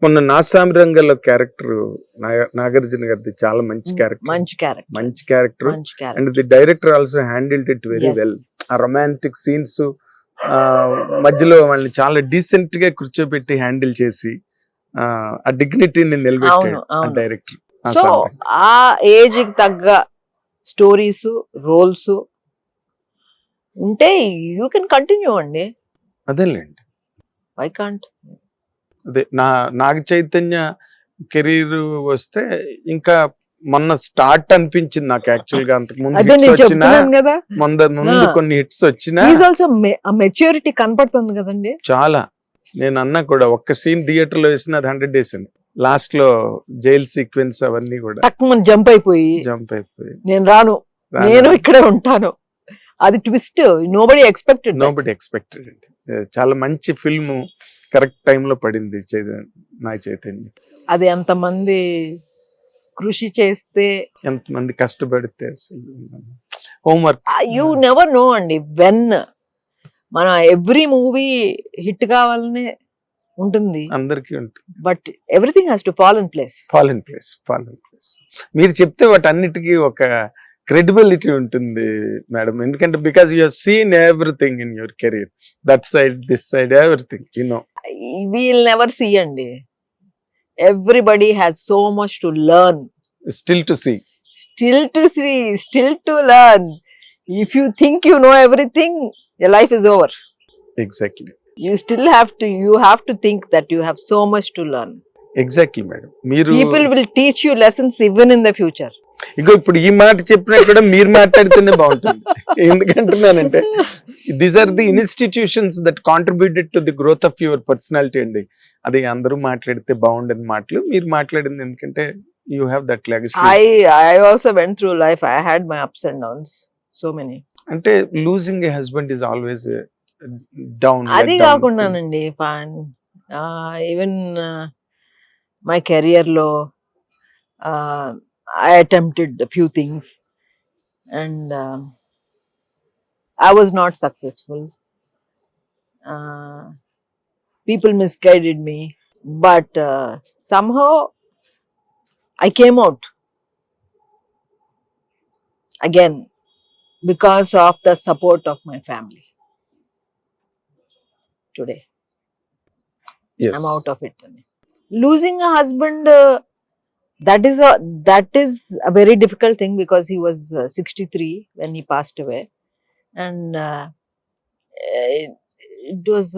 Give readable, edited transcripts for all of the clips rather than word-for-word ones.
మొన్న నాసామిరంగంలో క్యారెక్టర్ నాగార్జున గారిది చాలా మంచి character and the director also handled it very well. ఆ రొమాంటిక్ సీన్స్ మధ్యలో వాళ్ళని చాలా డీసెంట్ గా కూర్చోబెట్టి హ్యాండిల్ చేసి ఆ డిగ్నిటీని నిలబెట్టాడు డైరెక్టర్. సో ఆ ఏజ్ కి తగ్గ స్టోరీస్ రోల్స్ ఉంటే యూ కెన్ కంటిన్యూ అండి. అదేలేండి, వై కాంట్. అదే నాగ చైతన్య కెరీర్ వస్తే ఇంకా మొన్న స్టార్ట్ అనిపించింది నాకు యాక్చువల్ గా. అంతకు ముందు ముందు కొన్ని హిట్స్ వచ్చినా మెచ్యూరిటీ కనపడుతుంది కదండి చాలా. నేను అన్నా కూడా ఒక్క సీన్ థియేటర్ లో వేసిన అది 100 days అండి. లాస్ట్ లో జైల్ సీక్వెన్స్ అవన్నీ కూడా జంప్ అయిపోయి నేను రాను, నేను ఇక్కడే ఉంటాను, అది ట్విస్ట్ నోబడీ ఎక్స్పెక్టెడ్ అండి. చాలా మంచి ఫిల్మ్ కరెక్ట్ టైం లో పడింది నాగ చైతన్య. అది ఎంతమంది కృషి చేస్తే, ఎంతమంది కష్టపడితే, హోంవర్క్ యూ నెవర్ నో అండి. వెన్ మన ఎవ్రీ మూవీ హిట్ కావాలనే ఉంటుంది, అందరికీ ఉంటుంది, but everything has to fall in place. మీరు చెప్తే వాటి అన్నిటికీ ఒక క్రెడిబిలిటీ ఉంటుంది మేడం. ఎందుకంటే because you have seen everything in your career, that side this side everything, you know. We'll never see అండి. Everybody has so much to learn, still to see, still to learn. If you think you know everything, your life is over. Exactly. You still have to think that you have so much to learn. Exactly, madam. People will teach you lessons even in the future. ఇప్పుడు ఈ మాట చెప్పినా కూడా మీరు మాట్లాడితేనే బాగుంటుంది. ఎందుకంటున్నానంటే these are the institutions that contributed to the growth of your personality అండి. అది అందరూ మాట్లాడితే బాగుండని మాటలు మీరు మాట్లాడింది, ఎందుకంటే you have that legacy. I also went through life. I had my ups and downs. So many. అంటే losing a husband is always a down. అది కాకుండానండి ఈవెన్ మై కెరియర్ లో I attempted a few things and I was not successful. People misguided me, but somehow I came out again because of the support of my family. Today, yes, I'm out of it. Losing a husband, that is a very difficult thing because he was 63 when he passed away, and it was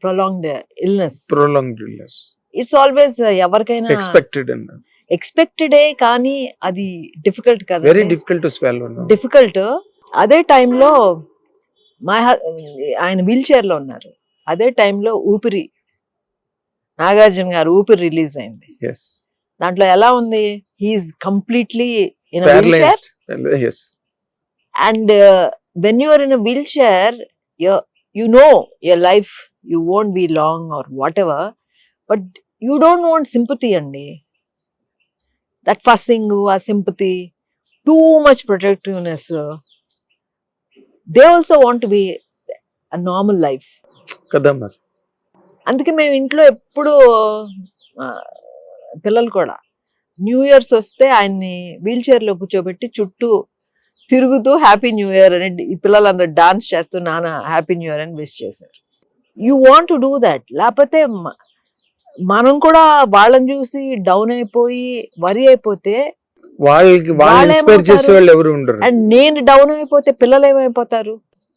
prolonged illness. It's always evarkaina expected కానీ అది difficult కదా, very difficult to swallow. Difficult. అదే టైంలో ఆయన wheel chair లో ఉన్నారు. అదే టైంలో నాగార్జున గారు ఊపిరి రిలీజ్ అయింది. దాంట్లో ఎలా ఉంది, he's completely in wheelchair, and when you are in wheelchair you know your life you won't be long or whatever, but you don't want sympathy andi. That fussing, sympathy, too much protectiveness. They also want to be a normal life. Kadamar. అందుకే మేము ఇంట్లో ఎప్పుడు పిల్లలు కూడా new years వస్తే ఆయన్ని wheel chair లో కూర్చోబెట్టి చుట్టూ తిరుగుతూ హ్యాపీ న్యూ ఇయర్ అని ఈ పిల్లలందరూ డాన్స్ చేస్తూ నాన్న హ్యాపీ న్యూ ఇయర్ అని విష్ చేశారు. You want to do that. లేకపోతే మనం కూడా వాళ్ళని చూసి డౌన్ అయిపోయి వరి అయిపోతే అండ్ నేను డౌన్ అయిపోతే పిల్లలు ఏమైపోతారు?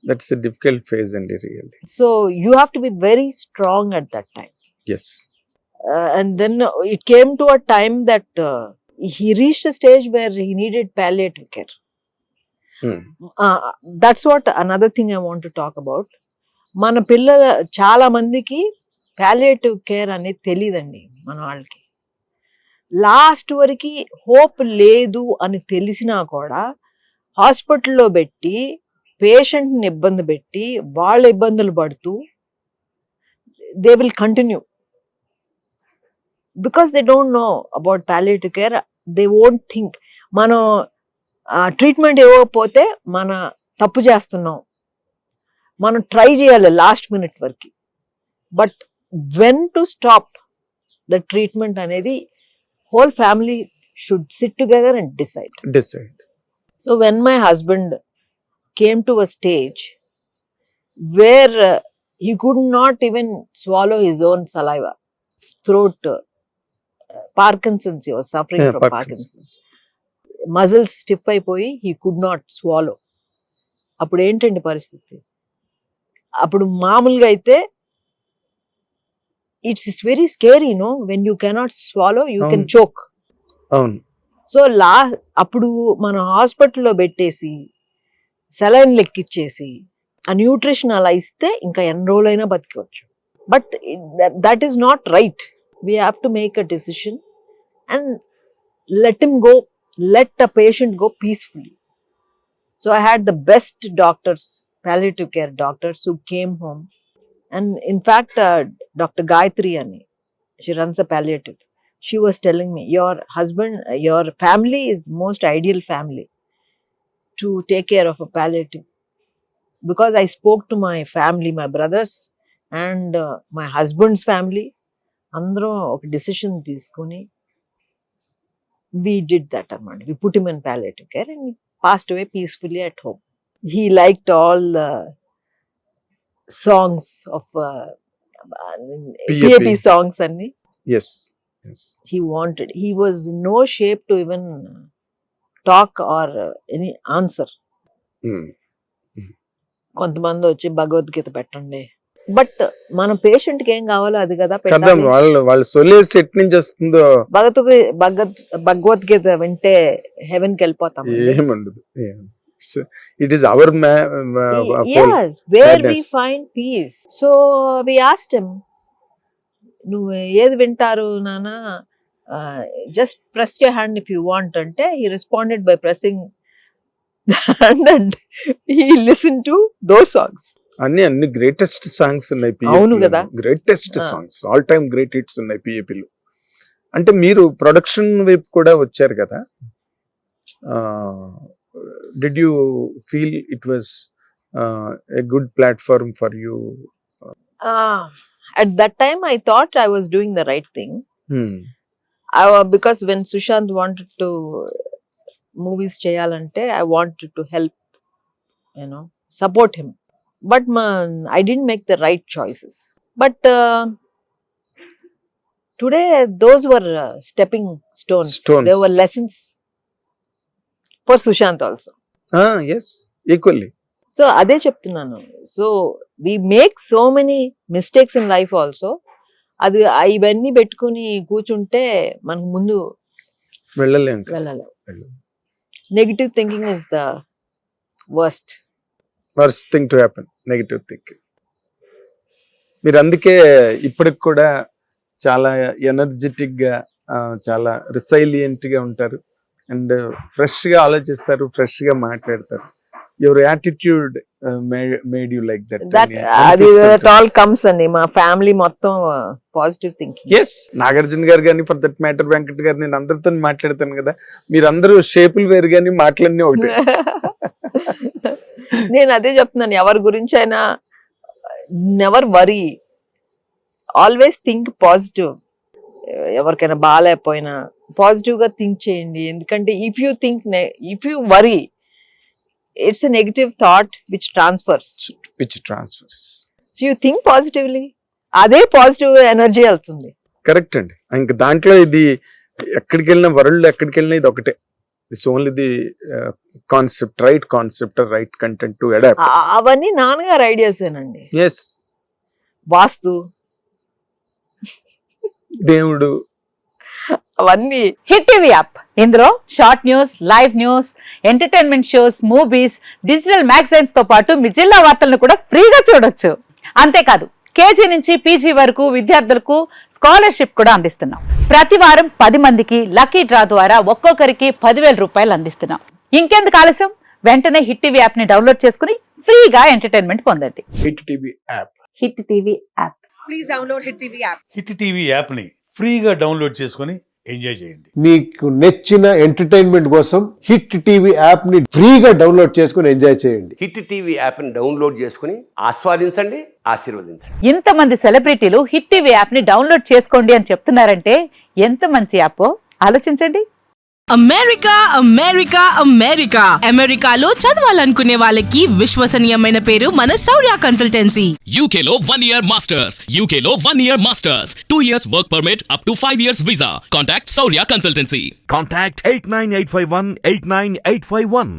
That's a difficult phase and really. So you have to be very strong at that time. Yes. And then it came to a time that he reached a stage where he needed palliative care. That's what another thing I want to talk about. మన పిల్లల చాలా మందికి palliative care అనేది తెలియదండి. మన వాళ్ళకి last వరకు hope లేదు అని తెలిసినా కూడా హాస్పిటల్లో పెట్టి పేషెంట్ని ఇబ్బంది పెట్టి వాళ్ళ ఇబ్బందులు పడుతూ they will continue because they don't know about palliative care. They won't think మనం ట్రీట్మెంట్ ఇవ్వకపోతే మన తప్పు చేస్తున్నాం, మనం ట్రై చేయాలి లాస్ట్ మినిట్ వరకు. But when to stop, the treatment అనేది whole family should sit together and decide. So when my husband came to a stage where he could not even swallow his own saliva, throat, Parkinson's, he was suffering from Parkinson's. Muscles stiff అయిపోయి he could not swallow. అప్పుడు ఏంటండి పరిస్థితి? అప్పుడు మామూలుగా అయితే it's very scary, no, when you cannot swallow you can choke. So అప్పుడు మనం హాస్పిటల్లో పెట్టేసి సెలైన్ లెక్కిచ్చేసి ఆ న్యూట్రిషన్ అలా ఇస్తే ఇంకా ఎన్ని రోజులైనా బతికొచ్చు. But that is not right. We have to make a decision and let him go, let a patient go peacefully. So I had the best doctors, palliative care doctors who came home. And in fact, Dr. Gayatri Ani, she runs a palliative. She was telling me, your husband, your family is the most ideal family to take care of a palliative. Because I spoke to my family, my brothers and my husband's family. Andro oka decision teeskoni we did that, Armand. We put him in palliative care and he passed away peacefully at home. He liked all songs of PAP songs, and yes. He wanted. He was in no shape to even talk or any answer. కొంతమంది వచ్చి భగవద్గీత పెట్టండి, but మన patient కి ఏం కావాలో అది కదా పెట్టాలి. వాళ్ళ సొల్యూషన్ ఎట్ నుంచి వస్తుందో భగవద్గీత వింటే హెవెన్ కి వెళ్ళిపోతాం. ఏముండదు. It is our yes, where we find peace. So we asked him, నువ్వు ఏది వింటారు నాన్న, just press your hand if you want అంటే he responded by pressing the hand and he listened to those songs. అన్ని greatest songs ఉన్నాయి అవును కదా, greatest songs, all time great hits ఉన్నాయి పిఏపిలో. అంటే మీరు ప్రొడక్షన్ వైపు కూడా వచ్చారు కదా, did you feel it was a good platform for you? At that time I thought I was doing the right thing. Because when Sushant wanted to movies cheyalante, I wanted to help, support him. But I didn't make the right choices. But today those were stepping stones. There were lessons for Sushant also. Yes, equally. So ade cheptunnanu. So we make so many mistakes in life also. అది ఇవన్నీ పెట్టుకుని కూర్చుంటే మనకు ముందు వెళ్ళలేం. Negative thinking is the worst thing to happen, negative thinking. మీరు అందుకే ఇప్పటికి కూడా చాలా ఎనర్జెటిక్ గా, చాలా రిసైలియంట్ గా ఉంటారు అండ్ ఫ్రెష్ గా ఆలోచిస్తారు, ఫ్రెష్ గా మాట్లాడతారు. Your attitude made you like that. that all comes అండి. మా ఫ్యామిలీ మొత్తం పాజిటివ్ థింకింగ్. yes, నాగార్జున గారు కానీ, ఫర్ దట్ మ్యాటర్ వెంకట్ గారు, నేను అందరితో మాట్లాడతాను కదా, మీరందరూ షేపులు వేరు కానీ మాటలన్నీ ఒకటి. నేను అదే చెప్తున్నాను, ఎవరి గురించి అయినా never worry, always think positive. ఎవరికైనా బాగాలేకపోయినా పాజిటివ్ గా థింక్ చేయండి. ఎందుకంటే if you worry, it's a negative thought which transfers. So you think positively, అదే పాజిటివ్ ఎనర్జీ వెళ్తుంది. కరెక్ట్ అండి. ఇంకా దాంట్లో ఇది ఎక్కడికి వెళ్ళినా, వరల్డ్ ఎక్కడికి వెళ్ళినా ఇది ఒకటే. It's only the concept, right concept, right content to adapt. అవన్నీ నాన్నగారు ఐడియాస్ ఏనండి. ఎస్, వాస్తు, దేవుడు, అవన్నీ. హిట్ టీవీ యాప్, ఇందులో short news, live news, entertainment shows, movies, digital magazines తో పాటు మీ జిల్లా వార్తలను కూడా ఫ్రీగా చూడొచ్చు. అంతేకాదు, కేజీ నుంచి పీజీ వరకు విద్యార్థులకు స్కాలర్షిప్ కూడా అందిస్తున్నాం. ప్రతి వారం 10 మందికి లక్కీ డ్రా ద్వారా ఒక్కొక్కరికి 10,000 రూపాయలు అందిస్తున్నాం. ఇంకెందుకు ఆలస్యం, వెంటనే హిట్ టీవీ యాప్ ని డౌన్లోడ్ చేసుకుని ఫ్రీగా ఎంటర్టైన్మెంట్ పొందండి. Hit TV app. Hit TV app. Please download hit TV app. Hit TV యాప్ని ఫ్రీగా డౌన్లోడ్ చేసుకొని ఎంజాయ్ చేయండి. మీకు నచ్చిన ఎంటర్టైన్మెంట్ కోసం హిట్ టీవీ యాప్ ని ఫ్రీగా డౌన్లోడ్ చేసుకుని ఎంజాయ్ చేయండి. హిట్ టీవీ యాప్ని డౌన్లోడ్ చేసుకుని ఆస్వాదించండి, ఆశీర్వదించండి. ఇంతమంది సెలబ్రిటీలు హిట్ టీవీ యాప్ ని డౌన్లోడ్ చేసుకోండి అని చెప్తున్నారంటే ఎంత మంచి యాప్ ఆలోచించండి. అమెరికా అమెరికా అమెరికా అమెరికాలో చదవాలనుకునే వాళ్ళకి విశ్వసనీయమైన పేరు మన శౌర్య కన్సల్టెన్సీ. UK లో 1 year masters, UK లో 1 year masters, 2 years work permit up to 5 years visa. Contact Saurya Consultancy. Contact 89851 89851.